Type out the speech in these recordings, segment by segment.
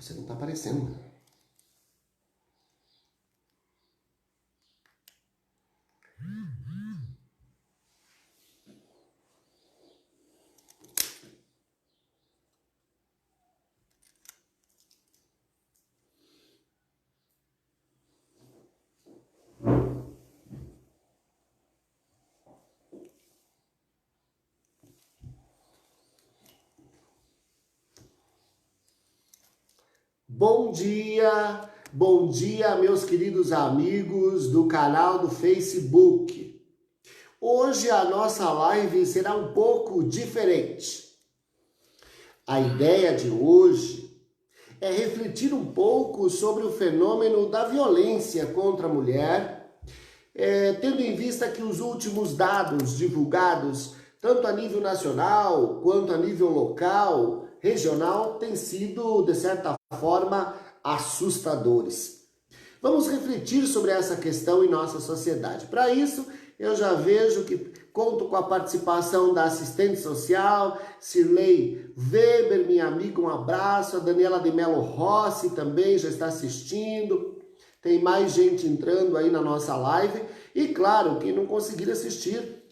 Você não tá aparecendo. Bom dia, meus queridos amigos do canal do Facebook. Hoje a nossa live será um pouco diferente. A ideia de hoje é refletir um pouco sobre o fenômeno da violência contra a mulher, tendo em vista que os últimos dados divulgados, tanto a nível nacional quanto a nível local, regional, têm sido, de certa forma, assustadores. Vamos refletir sobre essa questão em nossa sociedade. Para isso, eu já vejo que conto com a participação da assistente social, Cirlei Weber, minha amiga, um abraço. A Daniela de Melo Rossi também já está assistindo. Tem mais gente entrando aí na nossa live. E claro, quem não conseguir assistir,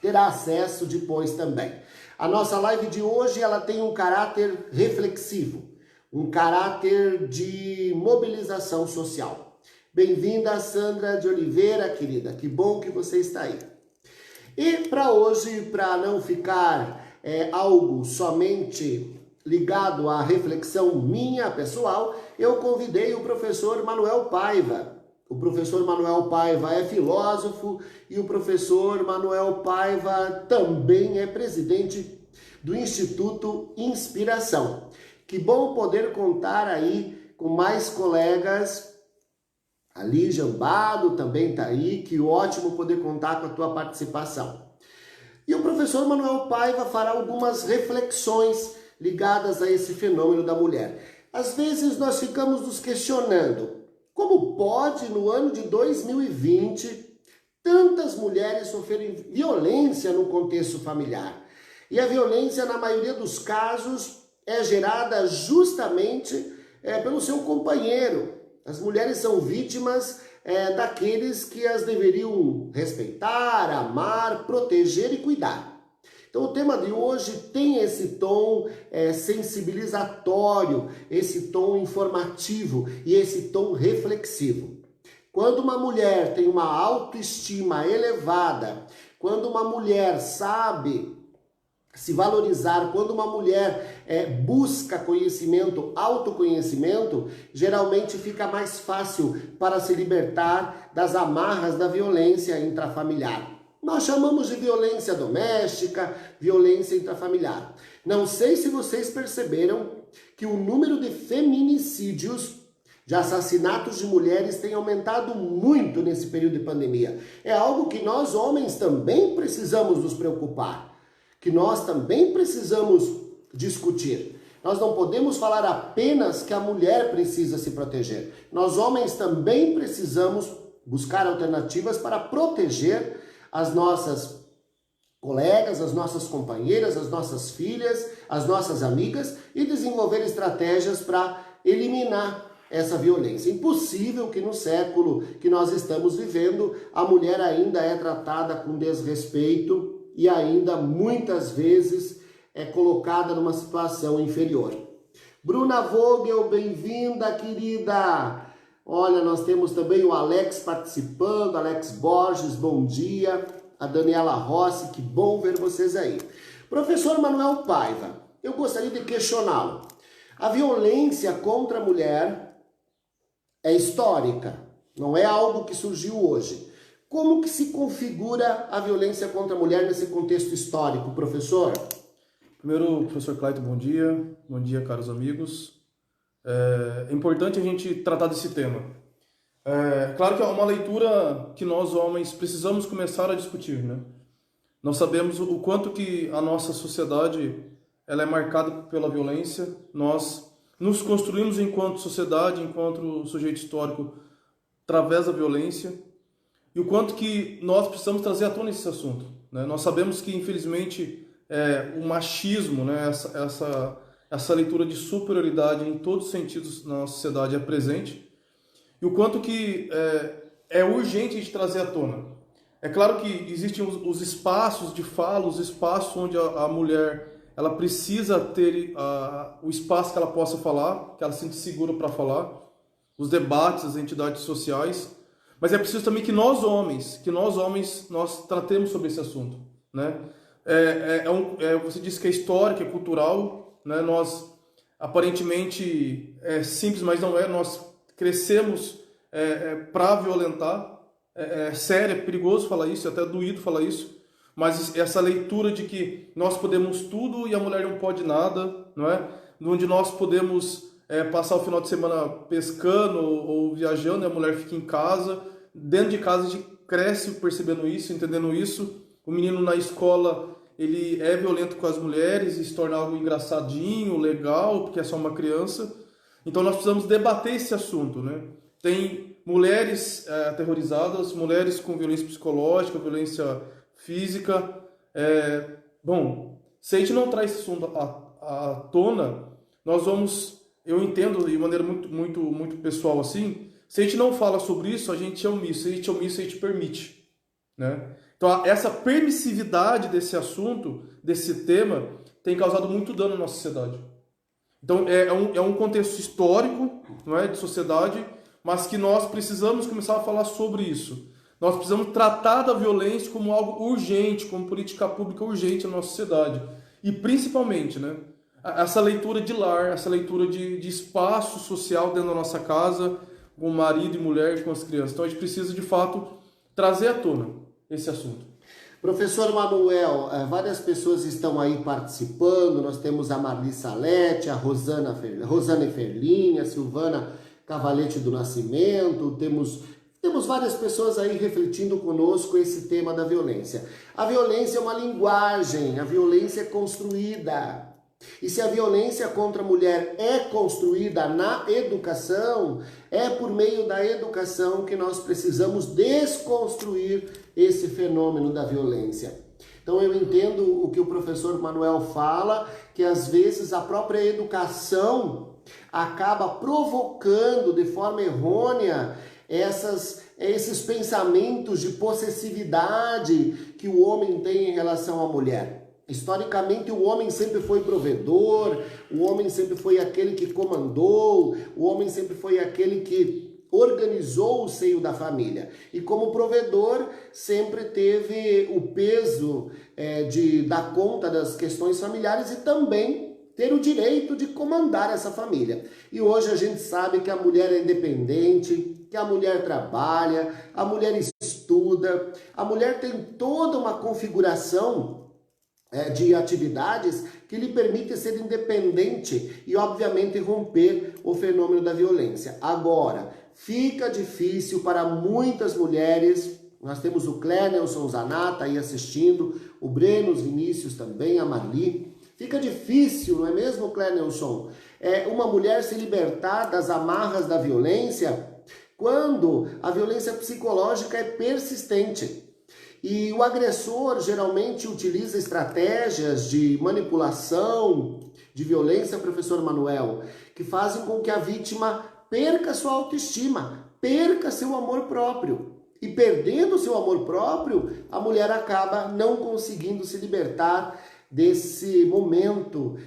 terá acesso depois também. A nossa live de hoje ela tem um caráter reflexivo, um caráter de mobilização social. Bem-vinda, Sandra de Oliveira, querida. Que bom que você está aí. E para hoje, para não ficar algo somente ligado à reflexão minha pessoal, eu convidei o professor Manuel Paiva. O professor Manuel Paiva é filósofo e o professor Manuel Paiva também é presidente do Instituto Inspiração. Que bom poder contar aí com mais colegas. A Lígia Ambado também está aí, que ótimo poder contar com a tua participação. E o professor Manuel Paiva fará algumas reflexões ligadas a esse fenômeno da mulher. Às vezes nós ficamos nos questionando, como pode, no ano de 2020, tantas mulheres sofrerem violência no contexto familiar? E a violência, na maioria dos casos, é gerada justamente pelo seu companheiro. As mulheres são vítimas daqueles que as deveriam respeitar, amar, proteger e cuidar. Então o tema de hoje tem esse tom sensibilizatório, esse tom informativo e esse tom reflexivo. Quando uma mulher tem uma autoestima elevada, quando uma mulher sabe se valorizar, quando uma mulher busca conhecimento, autoconhecimento, geralmente fica mais fácil para se libertar das amarras da violência intrafamiliar. Nós chamamos de violência doméstica, violência intrafamiliar. Não sei se vocês perceberam que o número de feminicídios, de assassinatos de mulheres tem aumentado muito nesse período de pandemia. É algo que nós homens também precisamos nos preocupar, que nós também precisamos discutir. Nós não podemos falar apenas que a mulher precisa se proteger. Nós homens também precisamos buscar alternativas para proteger as nossas colegas, as nossas companheiras, as nossas filhas, as nossas amigas e desenvolver estratégias para eliminar essa violência. Impossível que no século que nós estamos vivendo a mulher ainda é tratada com desrespeito e ainda muitas vezes é colocada numa situação inferior. Bruna Vogel, bem-vinda, querida! Olha, nós temos também o Alex participando, Alex Borges, bom dia. A Daniela Rossi, que bom ver vocês aí. Professor Manuel Paiva, eu gostaria de questioná-lo. A violência contra a mulher é histórica, não é algo que surgiu hoje. Como que se configura a violência contra a mulher nesse contexto histórico, professor? Primeiro, professor Clayton, bom dia, caros amigos. É importante a gente tratar desse tema. Claro que é uma leitura que nós homens precisamos começar a discutir, né? Nós sabemos o quanto que a nossa sociedade ela é marcada pela violência. Nós nos construímos enquanto sociedade, enquanto sujeito histórico, através da violência. E o quanto que nós precisamos trazer à tona esse assunto, né? Nós sabemos que, infelizmente, o machismo, né, essa leitura de superioridade em todos os sentidos na nossa sociedade é presente, e o quanto que é urgente a gente trazer à tona. É claro que existem os espaços de fala, os espaços onde a mulher ela precisa ter o espaço que ela possa falar, que ela se sinta segura para falar, os debates, as entidades sociais, mas é preciso também que nós homens, nós tratemos sobre esse assunto, né? Você disse que é histórico, é cultural, né? Nós, aparentemente, é simples, mas não é, nós crescemos para violentar, é sério, é perigoso falar isso, é até doído falar isso, mas essa leitura de que nós podemos tudo e a mulher não pode nada, não é? Onde nós podemos passar o final de semana pescando ou viajando e a mulher fica em casa. Dentro de casa a gente cresce percebendo isso, entendendo isso. O menino na escola, ele é violento com as mulheres e se torna algo engraçadinho, legal, porque é só uma criança. Então nós precisamos debater esse assunto, né? Tem mulheres aterrorizadas, mulheres com violência psicológica, violência física. Bom, se a gente não traz esse assunto à tona, nós vamos, eu entendo de maneira muito pessoal assim, se a gente não fala sobre isso, a gente é omisso. Se a gente é omisso, a gente permite, né? Então, essa permissividade desse assunto, desse tema, tem causado muito dano na nossa sociedade. Então, é um contexto histórico, não é, de sociedade, mas que nós precisamos começar a falar sobre isso. Nós precisamos tratar da violência como algo urgente, como política pública urgente na nossa sociedade. E, principalmente, né, essa leitura de lar, essa leitura de espaço social dentro da nossa casa, com o marido e mulher, com as crianças. Então, a gente precisa, de fato, trazer à tona esse assunto. Professor Manuel, várias pessoas estão aí participando. Nós temos a Marli Salete, a Rosana Ferlin, a Silvana Cavalete do Nascimento, temos várias pessoas aí refletindo conosco esse tema da violência. A violência é uma linguagem, a violência é construída. E se a violência contra a mulher é construída na educação, é por meio da educação que nós precisamos desconstruir esse fenômeno da violência. Então eu entendo o que o professor Manuel fala, que às vezes a própria educação acaba provocando de forma errônea esses pensamentos de possessividade que o homem tem em relação à mulher. Historicamente, o homem sempre foi provedor, o homem sempre foi aquele que comandou, o homem sempre foi aquele que organizou o seio da família. E como provedor, sempre teve o peso de dar conta das questões familiares e também ter o direito de comandar essa família. E hoje a gente sabe que a mulher é independente, que a mulher trabalha, a mulher estuda, a mulher tem toda uma configuração de atividades que lhe permite ser independente e, obviamente, romper o fenômeno da violência. Agora, fica difícil para muitas mulheres. Nós temos o Clenelson Zanata aí assistindo, o Brenos Vinícius também, a Marli. Fica difícil, não é mesmo, Clenelson? Uma mulher se libertar das amarras da violência quando a violência psicológica é persistente. E o agressor geralmente utiliza estratégias de manipulação, de violência, professor Manuel, que fazem com que a vítima perca sua autoestima, perca seu amor próprio. E perdendo seu amor próprio, a mulher acaba não conseguindo se libertar desse momento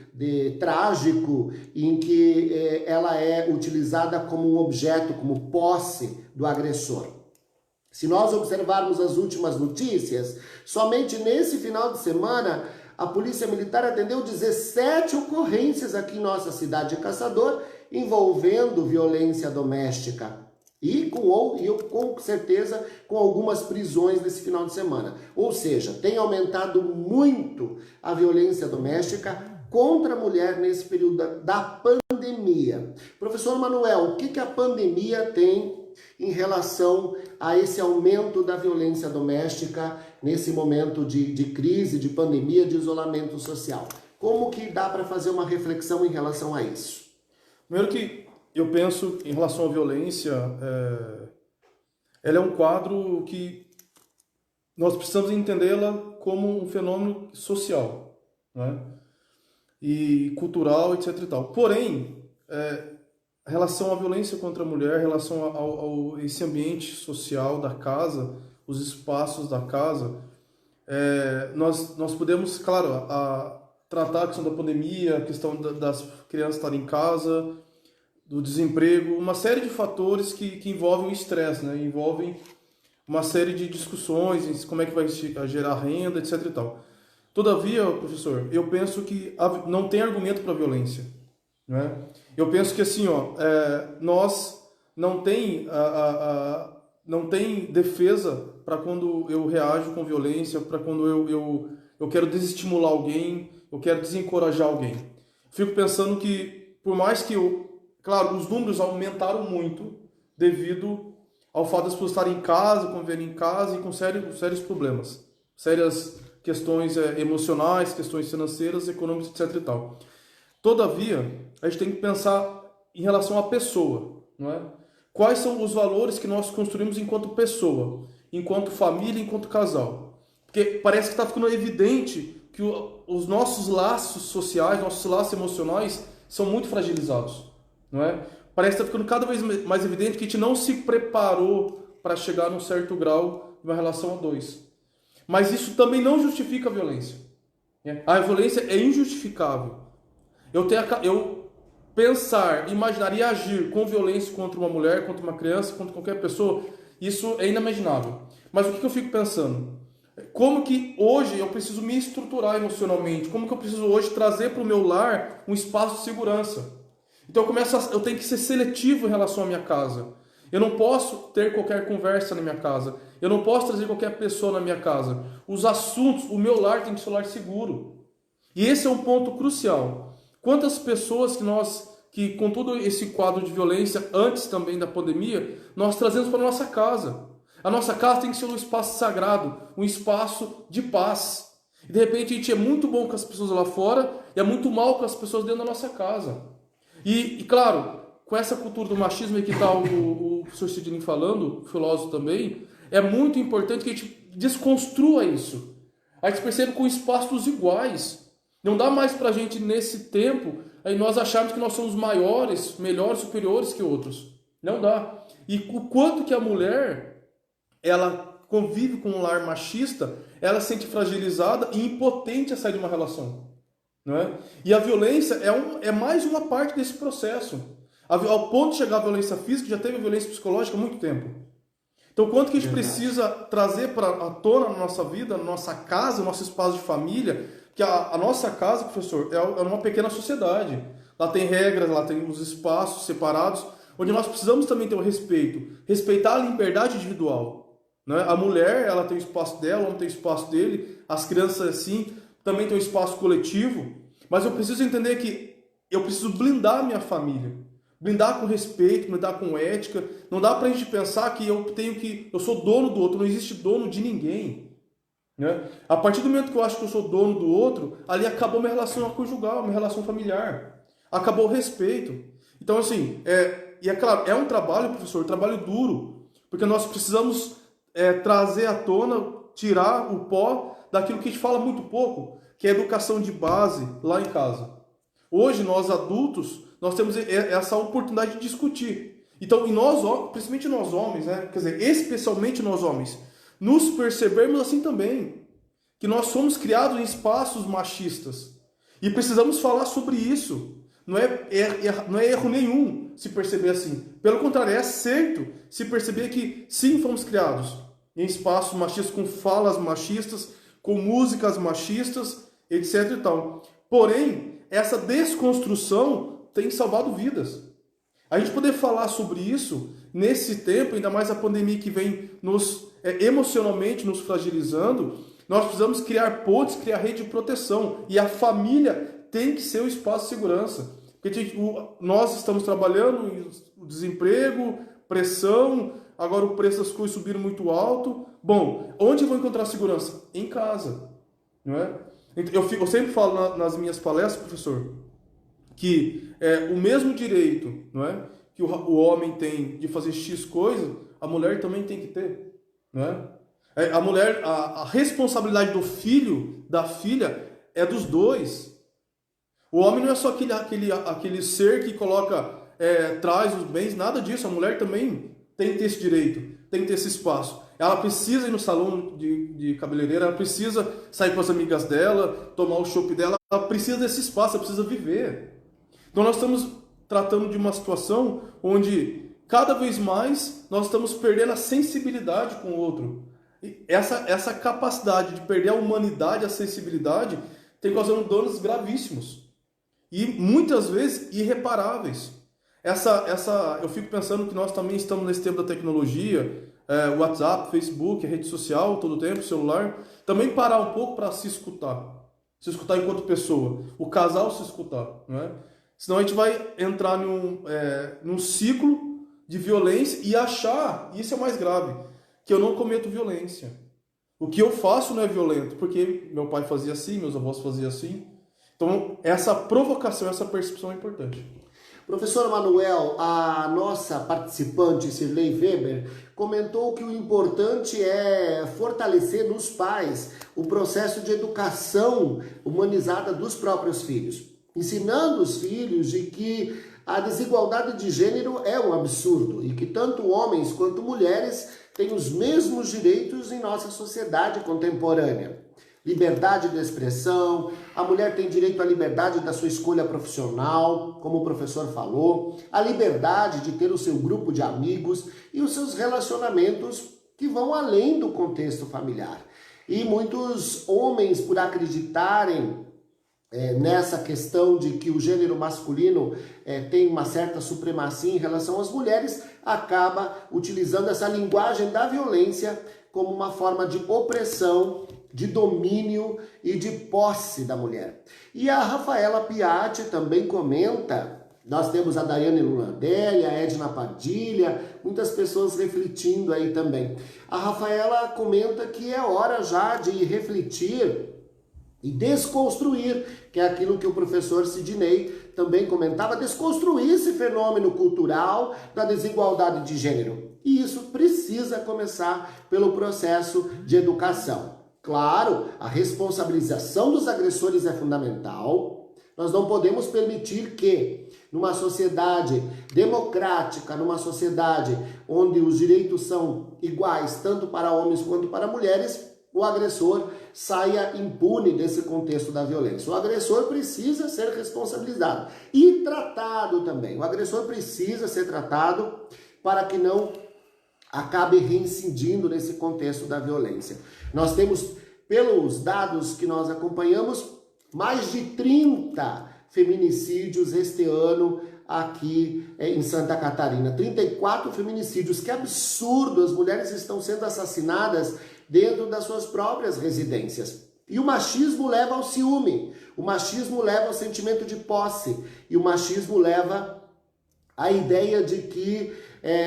trágico em que ela é utilizada como um objeto, como posse do agressor. Se nós observarmos as últimas notícias, somente nesse final de semana, a Polícia Militar atendeu 17 ocorrências aqui em nossa cidade de Caçador, envolvendo violência doméstica. E com certeza com algumas prisões nesse final de semana. Ou seja, tem aumentado muito a violência doméstica contra a mulher nesse período da pandemia. Professor Manuel, o que a pandemia tem em relação a esse aumento da violência doméstica nesse momento de crise, de pandemia, de isolamento social? Como que dá para fazer uma reflexão em relação a isso? Primeiro que eu penso em relação à violência, ela é um quadro que nós precisamos entendê-la como um fenômeno social, né? e cultural, etc e tal. Porém, em relação à violência contra a mulher, em relação ao esse ambiente social da casa, os espaços da casa, nós podemos, claro, tratar a questão da pandemia, a questão das crianças estarem em casa, do desemprego, uma série de fatores que envolvem o estresse, né? Envolvem uma série de discussões, como é que vai gerar renda, etc e tal. Todavia, professor, eu penso que não tem argumento para a violência, né? Eu penso que assim, nós não tem não tem defesa para quando eu reajo com violência, para quando eu quero desestimular alguém, eu quero desencorajar alguém. Fico pensando que, por mais que claro, os números aumentaram muito devido ao fato das pessoas estarem em casa, conviverem em casa e com sérios problemas, sérias questões emocionais, questões financeiras, econômicas, etc e tal. Todavia, a gente tem que pensar em relação à pessoa, não é? Quais são os valores que nós construímos enquanto pessoa, enquanto família, enquanto casal? Porque parece que está ficando evidente que os nossos laços sociais, nossos laços emocionais são muito fragilizados, não é? Parece que está ficando cada vez mais evidente que a gente não se preparou para chegar num certo grau de uma relação a dois. Mas isso também não justifica a violência. A violência é injustificável. Eu pensar, imaginar e agir com violência contra uma mulher, contra uma criança, contra qualquer pessoa, isso é inimaginável. Mas o que eu fico pensando? Como que hoje eu preciso me estruturar emocionalmente? Como que eu preciso hoje trazer para o meu lar um espaço de segurança? Então eu tenho que ser seletivo em relação à minha casa. Eu não posso ter qualquer conversa na minha casa. Eu não posso trazer qualquer pessoa na minha casa. Os assuntos, o meu lar tem que ser um lar seguro. E esse é um ponto crucial. Quantas pessoas que com todo esse quadro de violência, antes também da pandemia, nós trazemos para a nossa casa. A nossa casa tem que ser um espaço sagrado, um espaço de paz. E de repente a gente é muito bom com as pessoas lá fora e é muito mal com as pessoas dentro da nossa casa. E claro, com essa cultura do machismo que está o professor Sidney falando, o filósofo também, é muito importante que a gente desconstrua isso. A gente percebe com espaços iguais. Não dá mais para a gente, nesse tempo, aí nós acharmos que nós somos maiores, melhores, superiores que outros. Não dá. E o quanto que a mulher, ela convive com um lar machista, ela se sente fragilizada e impotente a sair de uma relação. Não é? E a violência é mais uma parte desse processo. Ao ponto de chegar à violência física, já teve a violência psicológica há muito tempo. Então, quanto que a gente precisa trazer para a tona na nossa vida, na nossa casa, no nosso espaço de família, que a nossa casa, professor, é uma pequena sociedade. Lá tem regras, lá tem os espaços separados, onde nós precisamos também ter o respeito. Respeitar a liberdade individual. Né? A mulher, ela tem o espaço dela, o homem tem o espaço dele, as crianças assim, também tem um espaço coletivo. Mas eu preciso entender que eu preciso blindar a minha família. Blindar com respeito, blindar com ética. Não dá pra gente pensar que eu sou dono do outro, não existe dono de ninguém. Né? A partir do momento que eu acho que eu sou dono do outro, ali acabou minha relação conjugal, minha relação familiar. Acabou o respeito. Então, assim, e é claro, é um trabalho, professor, um trabalho duro, porque nós precisamos trazer à tona, tirar o pó daquilo que a gente fala muito pouco, que é a educação de base lá em casa. Hoje, nós adultos, nós temos essa oportunidade de discutir. Então, principalmente nós homens, né? Quer dizer, especialmente nós homens, nos percebermos assim também, que nós somos criados em espaços machistas e precisamos falar sobre isso. Não é erro nenhum se perceber assim. Pelo contrário, é certo se perceber que sim, fomos criados em espaços machistas, com falas machistas, com músicas machistas, etc e tal. Porém, essa desconstrução tem salvado vidas. A gente poder falar sobre isso nesse tempo, ainda mais a pandemia que vem emocionalmente nos fragilizando, nós precisamos criar pontes, criar rede de proteção. E a família tem que ser o espaço de segurança. Porque nós estamos trabalhando em desemprego, pressão, agora o preço das coisas subiram muito alto. Bom, onde eu vou encontrar segurança? Em casa. Não é? Eu sempre falo nas minhas palestras, professor, que o mesmo direito, não é, que o homem tem de fazer X coisa, a mulher também tem que ter. Não é? A mulher, a responsabilidade do filho, da filha, é dos dois. O homem não é só aquele ser que coloca, traz os bens, nada disso. A mulher também tem que ter esse direito, tem que ter esse espaço. Ela precisa ir no salão de cabeleireiro, ela precisa sair com as amigas dela, tomar o chopp dela, ela precisa desse espaço, ela precisa viver. Então nós estamos tratando de uma situação onde cada vez mais nós estamos perdendo a sensibilidade com o outro. E essa capacidade de perder a humanidade, a sensibilidade, tem causando danos gravíssimos. E muitas vezes irreparáveis. Eu fico pensando que nós também estamos nesse tempo da tecnologia, WhatsApp, Facebook, rede social, todo o tempo, celular. Também parar um pouco para se escutar. Se escutar enquanto pessoa. O casal se escutar, não é? Senão a gente vai entrar num ciclo de violência e achar, e isso é o mais grave, que eu não cometo violência. O que eu faço não é violento, porque meu pai fazia assim, meus avós faziam assim. Então, essa provocação, essa percepção é importante. Professor Manuel, a nossa participante, Cirlei Weber, comentou que o importante é fortalecer nos pais o processo de educação humanizada dos próprios filhos, ensinando os filhos de que a desigualdade de gênero é um absurdo e que tanto homens quanto mulheres têm os mesmos direitos em nossa sociedade contemporânea. Liberdade de expressão, a mulher tem direito à liberdade da sua escolha profissional, como o professor falou, a liberdade de ter o seu grupo de amigos e os seus relacionamentos que vão além do contexto familiar. E muitos homens, por acreditarem nessa questão de que o gênero masculino tem uma certa supremacia em relação às mulheres, acaba utilizando essa linguagem da violência como uma forma de opressão, de domínio e de posse da mulher. E a Rafaela Piatti também comenta, nós temos a Daiane Lulandelli, a Edna Padilha, muitas pessoas refletindo aí também. A Rafaela comenta que é hora já de refletir e desconstruir, que é aquilo que o professor Sidney também comentava, desconstruir esse fenômeno cultural da desigualdade de gênero. E isso precisa começar pelo processo de educação. Claro, a responsabilização dos agressores é fundamental. Nós não podemos permitir que, numa sociedade democrática, numa sociedade onde os direitos são iguais tanto para homens quanto para mulheres, o agressor saia impune desse contexto da violência. O agressor precisa ser responsabilizado e tratado também. O agressor precisa ser tratado para que não acabe reincidindo nesse contexto da violência. Nós temos, pelos dados que nós acompanhamos, mais de 30 feminicídios este ano aqui em Santa Catarina. 34 feminicídios, que absurdo! As mulheres estão sendo assassinadas dentro das suas próprias residências. E o machismo leva ao ciúme, o machismo leva ao sentimento de posse, e o machismo leva à ideia de que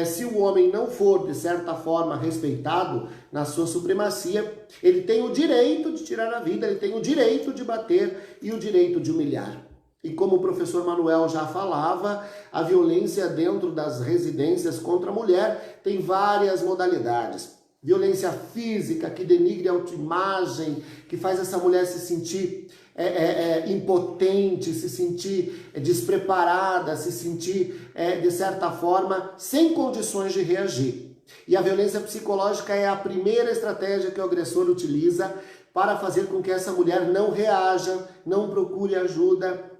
se o homem não for, de certa forma, respeitado na sua supremacia, ele tem o direito de tirar a vida, ele tem o direito de bater e o direito de humilhar. E como o professor Manuel já falava, a violência dentro das residências contra a mulher tem várias modalidades. Violência física, que denigre a autoimagem, que faz essa mulher se sentir impotente, se sentir despreparada, se sentir, de certa forma, sem condições de reagir. E a violência psicológica é a primeira estratégia que o agressor utiliza para fazer com que essa mulher não reaja, não procure ajuda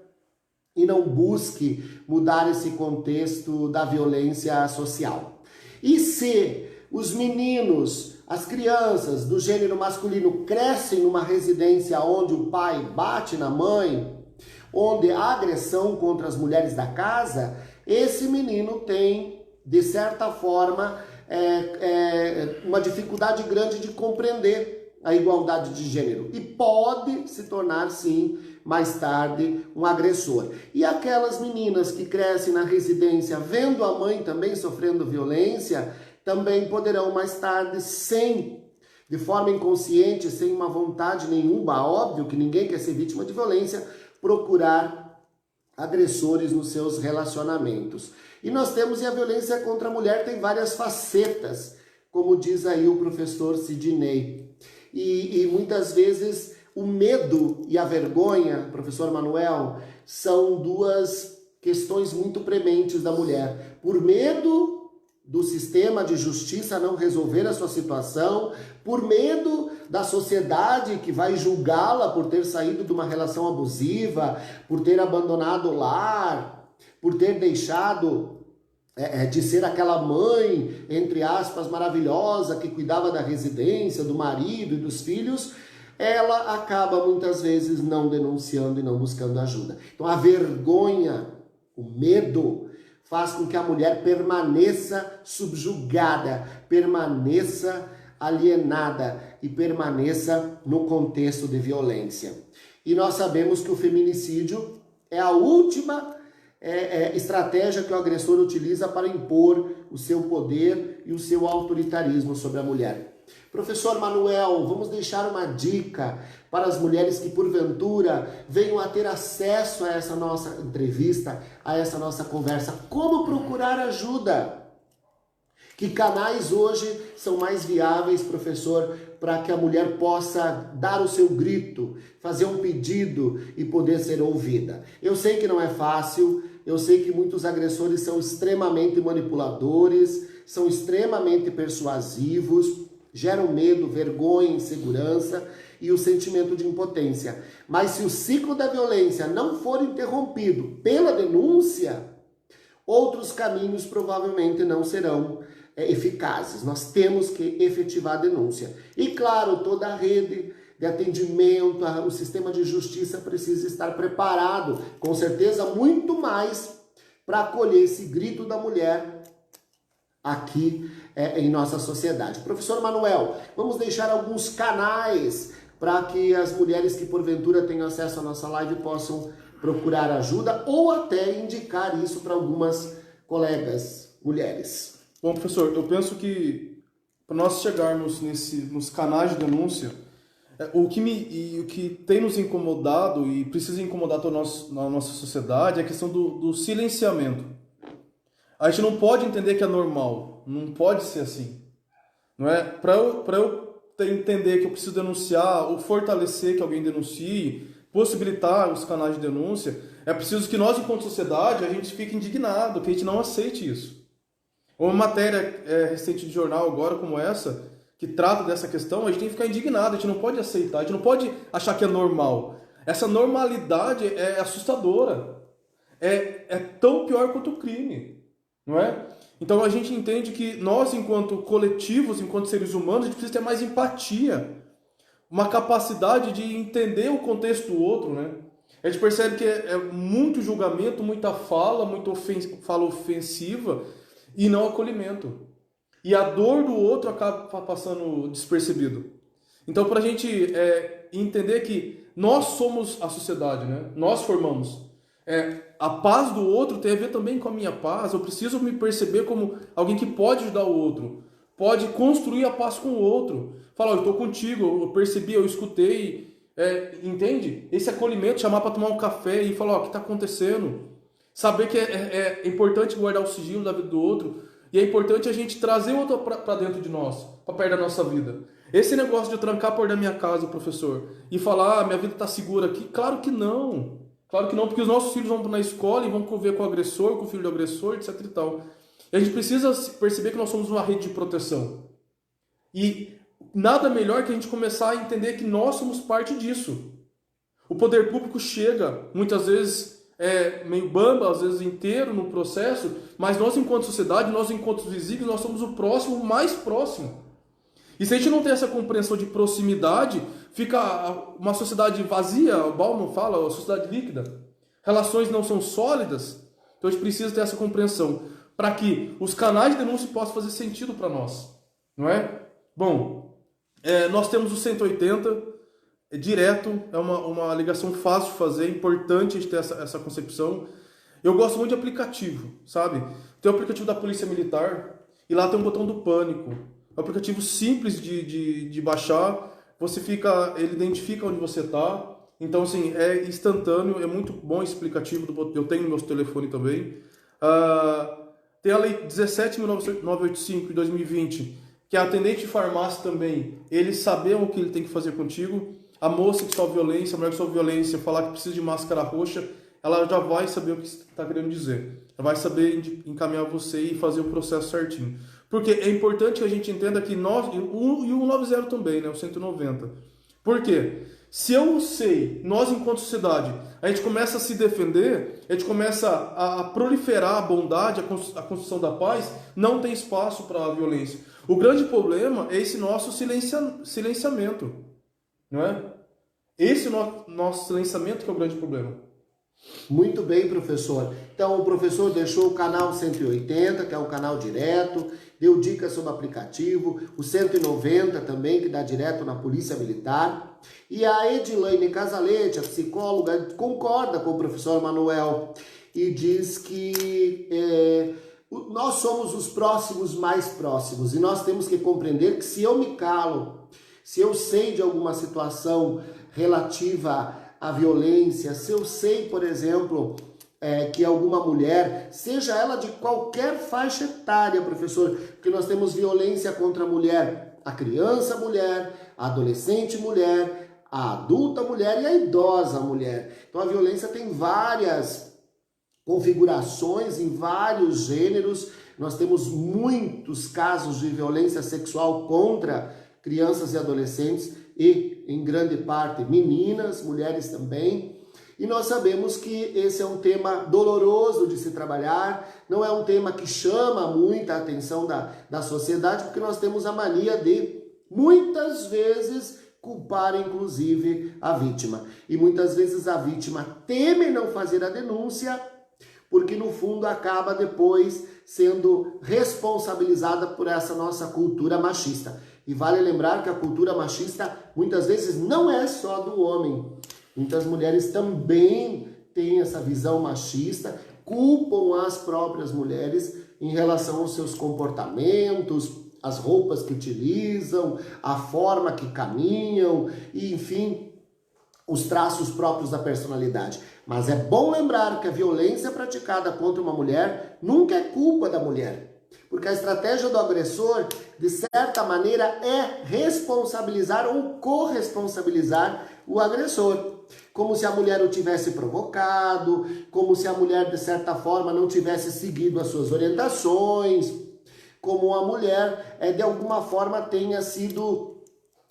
e não busque mudar esse contexto da violência social. E se os meninos, as crianças do gênero masculino crescem numa residência onde o pai bate na mãe, onde há agressão contra as mulheres da casa, esse menino tem, de certa forma, uma dificuldade grande de compreender a igualdade de gênero e pode se tornar, sim, mais tarde, um agressor. E aquelas meninas que crescem na residência vendo a mãe também sofrendo violência, também poderão mais tarde, de forma inconsciente, sem uma vontade nenhuma, óbvio que ninguém quer ser vítima de violência, procurar agressores nos seus relacionamentos. E nós temos, e a violência contra a mulher tem várias facetas, como diz aí o professor Sidney. E muitas vezes o medo e a vergonha, professor Manuel, são duas questões muito prementes da mulher. Por medo do sistema de justiça não resolver a sua situação, por medo da sociedade que vai julgá-la por ter saído de uma relação abusiva, por ter abandonado o lar, por ter deixado de ser aquela mãe, entre aspas, maravilhosa, que cuidava da residência, do marido e dos filhos, ela acaba muitas vezes não denunciando e não buscando ajuda. Então a vergonha, o medo, faz com que a mulher permaneça subjugada, permaneça alienada e permaneça no contexto de violência. E nós sabemos que o feminicídio é a última estratégia que o agressor utiliza para impor o seu poder e o seu autoritarismo sobre a mulher. Professor Manuel, vamos deixar uma dica para as mulheres que porventura venham a ter acesso a essa nossa entrevista, a essa nossa conversa. Como procurar ajuda? Que canais hoje são mais viáveis, professor, para que a mulher possa dar o seu grito, fazer um pedido e poder ser ouvida? Eu sei que não é fácil, eu sei que muitos agressores são extremamente manipuladores, são extremamente persuasivos, geram medo, vergonha, insegurança e o sentimento de impotência. Mas se o ciclo da violência não for interrompido pela denúncia, outros caminhos provavelmente não serão eficazes. Nós temos que efetivar a denúncia. E claro, toda a rede de atendimento, o sistema de justiça precisa estar preparado, com certeza muito mais, para acolher esse grito da mulher aqui em nossa sociedade. Professor Manuel, vamos deixar alguns canais para que as mulheres que porventura tenham acesso à nossa live possam procurar ajuda ou até indicar isso para algumas colegas mulheres. Bom, professor, eu penso que para nós chegarmos nos canais de denúncia, o que tem nos incomodado e precisa incomodar toda a nossa sociedade é a questão do silenciamento. A gente não pode entender que é normal, não pode ser assim. Não é? Para eu entender que eu preciso denunciar ou fortalecer que alguém denuncie, possibilitar os canais de denúncia, é preciso que nós, enquanto sociedade, a gente fique indignado, que a gente não aceite isso. Uma matéria recente de jornal agora como essa, que trata dessa questão, a gente tem que ficar indignado, a gente não pode aceitar, a gente não pode achar que é normal. Essa normalidade é assustadora, é tão pior quanto o crime, não é? Então a gente entende que nós, enquanto coletivos, enquanto seres humanos, a gente precisa ter mais empatia, uma capacidade de entender o contexto do outro, né? A gente percebe que é muito julgamento, muita fala, fala ofensiva e não acolhimento. E a dor do outro acaba passando despercebido. Então, para a gente entender que nós somos a sociedade, né? Nós formamos. A paz do outro tem a ver também com a minha paz. Eu preciso me perceber como alguém que pode ajudar o outro, pode construir a paz com o outro. Falar, eu estou contigo, eu percebi, eu escutei, entende? Esse acolhimento, chamar para tomar um café e falar, o que está acontecendo? Saber que é importante guardar o sigilo da vida do outro e é importante a gente trazer o outro para dentro de nós, para perto da nossa vida. Esse negócio de eu trancar a porta da minha casa, professor, e falar, minha vida está segura aqui, claro que não. Claro que não, porque os nossos filhos vão na escola e vão conviver com o agressor, com o filho do agressor, etc e tal. E a gente precisa perceber que nós somos uma rede de proteção. E nada melhor que a gente começar a entender que nós somos parte disso. O poder público chega, muitas vezes meio bamba, às vezes inteiro no processo, mas nós enquanto sociedade, nós enquanto visíveis, nós somos o próximo mais próximo. E se a gente não tem essa compreensão de proximidade, fica uma sociedade vazia, o Bauman fala, a sociedade líquida. Relações não são sólidas, então a gente precisa ter essa compreensão, para que os canais de denúncia possam fazer sentido para nós, não é? Bom, nós temos o 180, direto, é uma ligação fácil de fazer, é importante a gente ter essa concepção. Eu gosto muito de aplicativo, sabe? Tem o aplicativo da Polícia Militar, e lá tem um botão do pânico. É um aplicativo simples de baixar, ele identifica onde você está, então assim, é instantâneo, é muito bom esse aplicativo, eu tenho no meu telefone também. Tem a Lei 17.985 de 2020, que é atendente de farmácia também, ele saber o que ele tem que fazer contigo. A moça que sofre violência, a mulher que sofre violência, falar que precisa de máscara roxa, ela já vai saber o que você está querendo dizer. Ela vai saber encaminhar você e fazer o processo certinho. Porque é importante que a gente entenda que nós, e o 190 também, né, o 190. Por quê? Se eu sei, nós enquanto sociedade, a gente começa a se defender, a gente começa a proliferar a bondade, a construção da paz, não tem espaço para a violência. O grande problema é esse nosso silenciamento, não é? Esse nosso silenciamento que é o grande problema. Muito bem, professor. Então, o professor deixou o canal 180, que é um canal direto, deu dicas sobre o aplicativo, o 190 também, que dá direto na Polícia Militar. E a Edilaine Casalete, a psicóloga, concorda com o professor Manuel e diz que nós somos os próximos mais próximos e nós temos que compreender que se eu me calo, se eu sei de alguma situação relativa à violência, se eu sei, por exemplo, que alguma mulher, seja ela de qualquer faixa etária, professor, porque nós temos violência contra a mulher, a criança mulher, a adolescente mulher, a adulta mulher e a idosa mulher. Então a violência tem várias configurações, em vários gêneros. Nós temos muitos casos de violência sexual contra crianças e adolescentes e, em grande parte, meninas, mulheres também. E nós sabemos que esse é um tema doloroso de se trabalhar, não é um tema que chama muita atenção da sociedade, porque nós temos a mania de, muitas vezes, culpar inclusive a vítima. E muitas vezes a vítima teme não fazer a denúncia, porque no fundo acaba depois sendo responsabilizada por essa nossa cultura machista. E vale lembrar que a cultura machista muitas vezes não é só do homem. Muitas mulheres também têm essa visão machista, culpam as próprias mulheres em relação aos seus comportamentos, as roupas que utilizam, a forma que caminham, e enfim, os traços próprios da personalidade. Mas é bom lembrar que a violência praticada contra uma mulher nunca é culpa da mulher. Porque a estratégia do agressor, de certa maneira, é responsabilizar ou corresponsabilizar o agressor. Como se a mulher o tivesse provocado, como se a mulher, de certa forma, não tivesse seguido as suas orientações, como a mulher, de alguma forma, tenha sido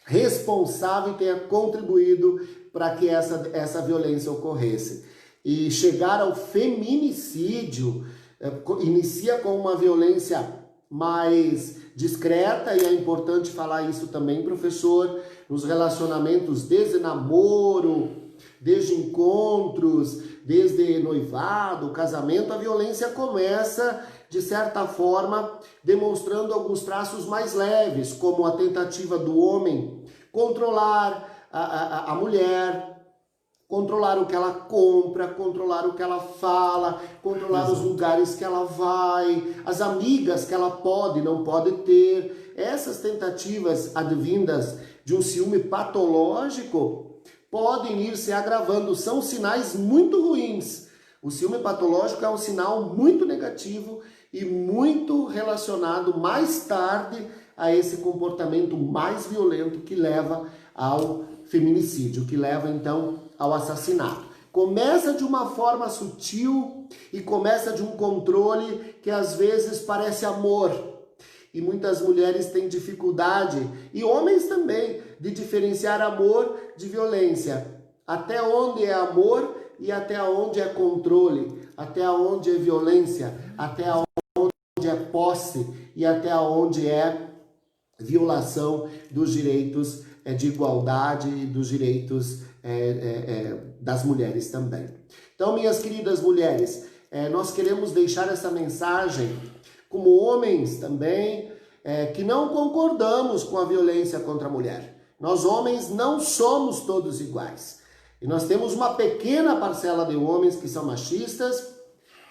responsável e tenha contribuído para que essa violência ocorresse. E chegar ao feminicídio inicia com uma violência mais discreta, e é importante falar isso também, professor, nos relacionamentos desde namoro, desde encontros, desde noivado, casamento, a violência começa, de certa forma, demonstrando alguns traços mais leves, como a tentativa do homem controlar a mulher, controlar o que ela compra, controlar o que ela fala, controlar os lugares que ela vai, as amigas que ela pode e não pode ter. Essas tentativas advindas de um ciúme patológico podem ir se agravando, são sinais muito ruins. O ciúme patológico é um sinal muito negativo e muito relacionado mais tarde a esse comportamento mais violento que leva ao feminicídio, que leva então ao assassinato. Começa de uma forma sutil e começa de um controle que às vezes parece amor. E muitas mulheres têm dificuldade, e homens também, de diferenciar amor de violência. Até onde é amor e até onde é controle, até onde é violência, até onde é posse e até onde é violação dos direitos de igualdade e dos direitos das mulheres também. Então, minhas queridas mulheres, nós queremos deixar essa mensagem como homens também, que não concordamos com a violência contra a mulher. Nós homens não somos todos iguais. E nós temos uma pequena parcela de homens que são machistas,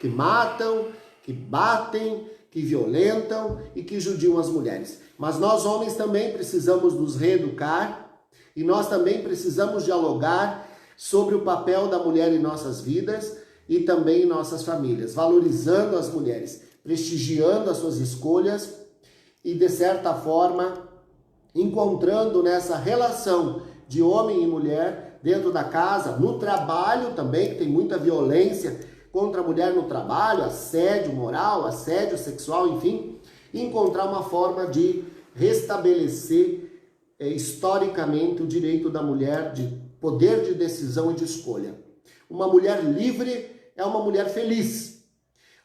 que matam, que batem, que violentam e que judiam as mulheres. Mas nós homens também precisamos nos reeducar e nós também precisamos dialogar sobre o papel da mulher em nossas vidas e também em nossas famílias, valorizando as mulheres, prestigiando as suas escolhas e, de certa forma, encontrando nessa relação de homem e mulher dentro da casa, no trabalho também, que tem muita violência contra a mulher no trabalho, assédio moral, assédio sexual, enfim, encontrar uma forma de restabelecer historicamente o direito da mulher de poder de decisão e de escolha. Uma mulher livre é uma mulher feliz.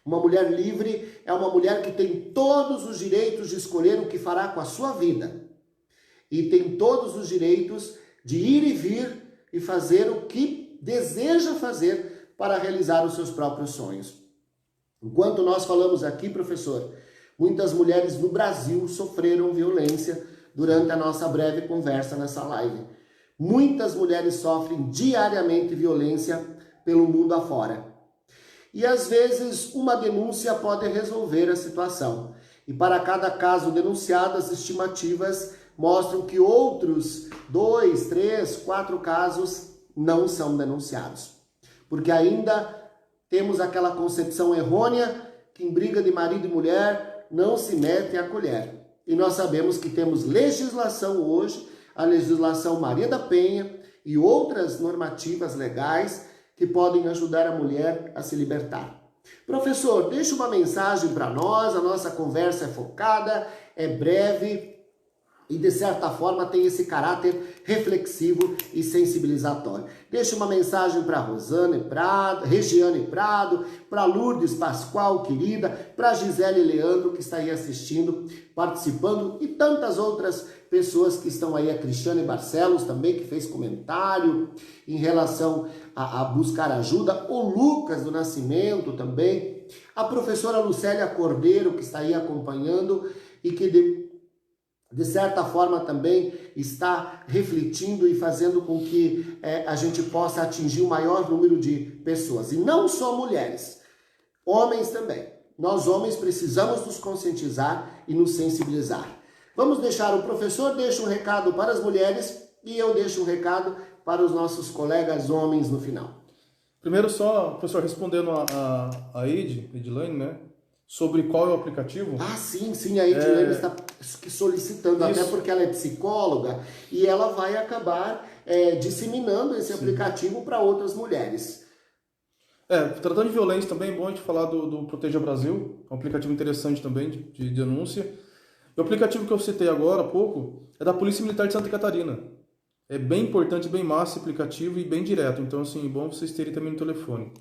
Uma mulher livre é uma mulher que tem todos os direitos de escolher o que fará com a sua vida. E tem todos os direitos de ir e vir e fazer o que deseja fazer para realizar os seus próprios sonhos. Enquanto nós falamos aqui, professor, muitas mulheres no Brasil sofreram violência durante a nossa breve conversa nessa live. Muitas mulheres sofrem diariamente violência pelo mundo afora. E às vezes uma denúncia pode resolver a situação. E para cada caso denunciado, as estimativas mostram que outros 2, 3, 4 casos não são denunciados. Porque ainda temos aquela concepção errônea que em briga de marido e mulher não se mete a colher. E nós sabemos que temos legislação hoje, a legislação Maria da Penha e outras normativas legais que podem ajudar a mulher a se libertar. Professor, deixa uma mensagem para nós, a nossa conversa é focada, é breve e de certa forma tem esse caráter reflexivo e sensibilizatório. Deixa uma mensagem para Regiane Prado, para Lourdes Pascoal, querida, para Gisele Leandro, que está aí assistindo, participando, e tantas outras pessoas que estão aí, a Cristiane Barcelos também, que fez comentário em relação a buscar ajuda, o Lucas do Nascimento também, a professora Lucélia Cordeiro, que está aí acompanhando e que de certa forma também está refletindo e fazendo com que a gente possa atingir o maior número de pessoas. E não só mulheres, homens também. Nós homens precisamos nos conscientizar e nos sensibilizar. Vamos deixar, o professor deixa um recado para as mulheres e eu deixo um recado para os nossos colegas homens no final. Primeiro só, professor, respondendo a Edilane, né? Sobre qual é o aplicativo. Ah, sim, a Edilane está solicitando, isso. Até porque ela é psicóloga e ela vai acabar disseminando esse aplicativo para outras mulheres. Tratando de violência também, é bom a gente falar do Proteja Brasil, um aplicativo interessante também de denúncia. O aplicativo que eu citei agora há pouco é da Polícia Militar de Santa Catarina. É bem importante, bem massa esse aplicativo e bem direto, então assim, é bom vocês terem também no telefone.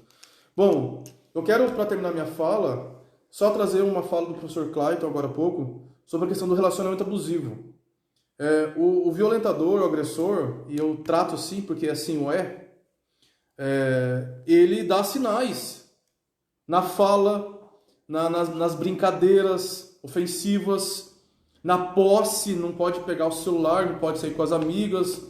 Bom, eu quero, para terminar minha fala, só trazer uma fala do professor Clayton agora há pouco sobre a questão do relacionamento abusivo. O violentador, o agressor, e eu trato assim porque assim ele dá sinais na fala, nas brincadeiras ofensivas, na posse, não pode pegar o celular, não pode sair com as amigas.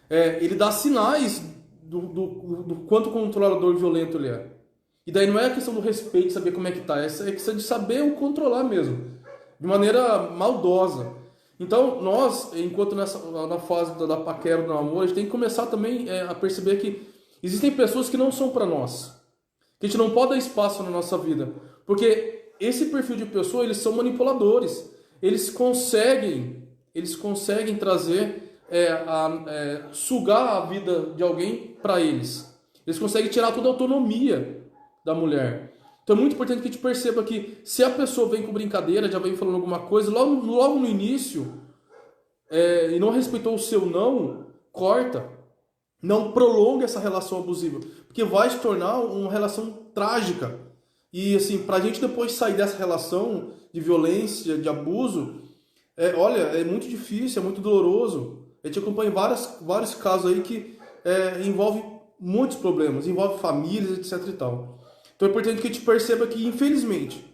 Ele dá sinais do quanto controlador violento ele é. E daí não é a questão do respeito, saber como é que tá, é a questão de saber o controlar mesmo, de maneira maldosa. Então, nós, enquanto na fase da paquera, do namoro, a gente tem que começar também a perceber que existem pessoas que não são para nós, que a gente não pode dar espaço na nossa vida, porque esse perfil de pessoa, eles são manipuladores, eles conseguem trazer, sugar a vida de alguém para eles. Eles conseguem tirar toda a autonomia da mulher. Então é muito importante que a gente perceba que se a pessoa vem com brincadeira, já vem falando alguma coisa, logo no início, e não respeitou o seu não, corta. Não prolongue essa relação abusiva, porque vai se tornar uma relação trágica. E assim, pra gente depois sair dessa relação de violência, de abuso, é muito difícil, é muito doloroso. A gente acompanha vários casos aí que envolve muitos problemas, envolve famílias, etc e tal. Então é importante que a gente perceba que, infelizmente,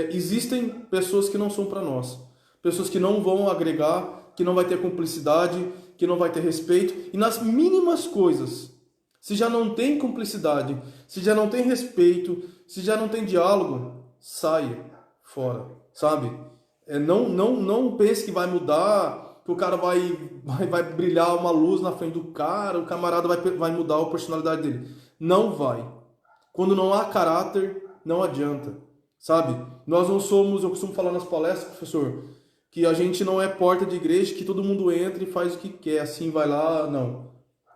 existem pessoas que não são para nós. Pessoas que não vão agregar, que não vai ter cumplicidade, que não vai ter respeito. E nas mínimas coisas, se já não tem cumplicidade, se já não tem respeito, se já não tem diálogo, saia fora, sabe? Não pense que vai mudar, que o cara vai brilhar uma luz na frente do cara, o camarada vai mudar a personalidade dele. Não vai. Quando não há caráter, não adianta, sabe? Nós não somos, eu costumo falar nas palestras, professor, que a gente não é porta de igreja, que todo mundo entra e faz o que quer, assim vai lá, não.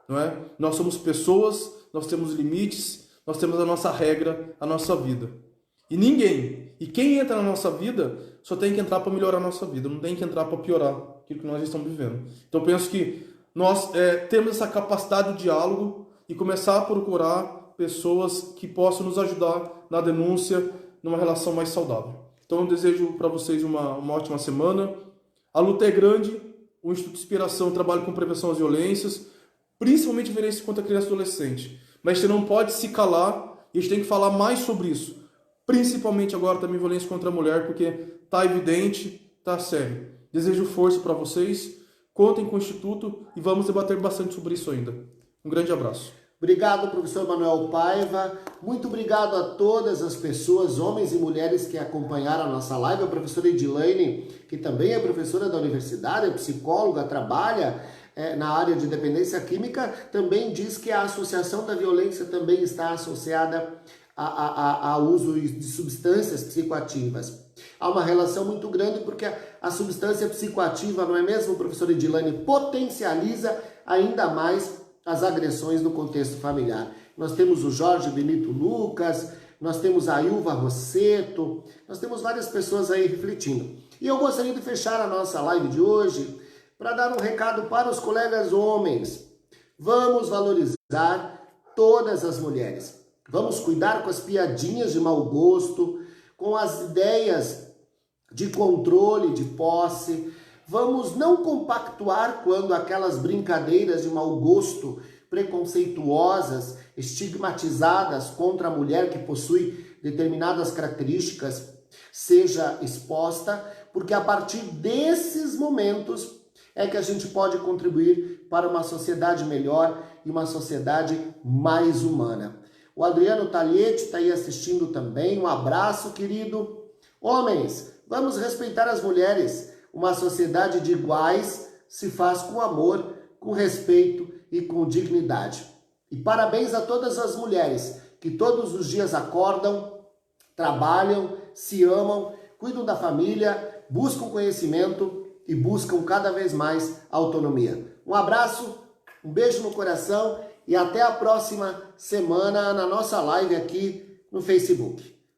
não é? Nós somos pessoas, nós temos limites, nós temos a nossa regra, a nossa vida. E ninguém, e quem entra na nossa vida, só tem que entrar para melhorar a nossa vida, não tem que entrar para piorar aquilo que nós estamos vivendo. Então eu penso que nós temos essa capacidade de diálogo e começar a procurar pessoas que possam nos ajudar na denúncia, numa relação mais saudável. Então eu desejo para vocês uma ótima semana. A luta é grande, o Instituto Inspiração trabalha com prevenção às violências, principalmente violência contra criança e adolescente. Mas a gente não pode se calar e a gente tem que falar mais sobre isso. Principalmente agora também violência contra a mulher, porque está evidente, está sério. Desejo força para vocês, contem com o Instituto e vamos debater bastante sobre isso ainda. Um grande abraço. Obrigado, professor Manuel Paiva. Muito obrigado a todas as pessoas, homens e mulheres que acompanharam a nossa live. A professora Edilane, que também é professora da universidade, é psicóloga, trabalha na área de dependência química, também diz que a associação da violência também está associada ao uso de substâncias psicoativas. Há uma relação muito grande porque a substância psicoativa, não é mesmo, professora Edilane, potencializa ainda mais as agressões no contexto familiar. Nós temos o Jorge Benito Lucas, nós temos a Ilva Rosseto, nós temos várias pessoas aí refletindo. E eu gostaria de fechar a nossa live de hoje para dar um recado para os colegas homens. Vamos valorizar todas as mulheres. Vamos cuidar com as piadinhas de mau gosto, com as ideias de controle, de posse. Vamos não compactuar quando aquelas brincadeiras de mau gosto, preconceituosas, estigmatizadas contra a mulher que possui determinadas características, seja exposta, porque a partir desses momentos é que a gente pode contribuir para uma sociedade melhor e uma sociedade mais humana. O Adriano Talietti está aí assistindo também. Um abraço, querido. Homens, vamos respeitar as mulheres. Uma sociedade de iguais se faz com amor, com respeito e com dignidade. E parabéns a todas as mulheres que todos os dias acordam, trabalham, se amam, cuidam da família, buscam conhecimento e buscam cada vez mais autonomia. Um abraço, um beijo no coração e até a próxima semana na nossa live aqui no Facebook.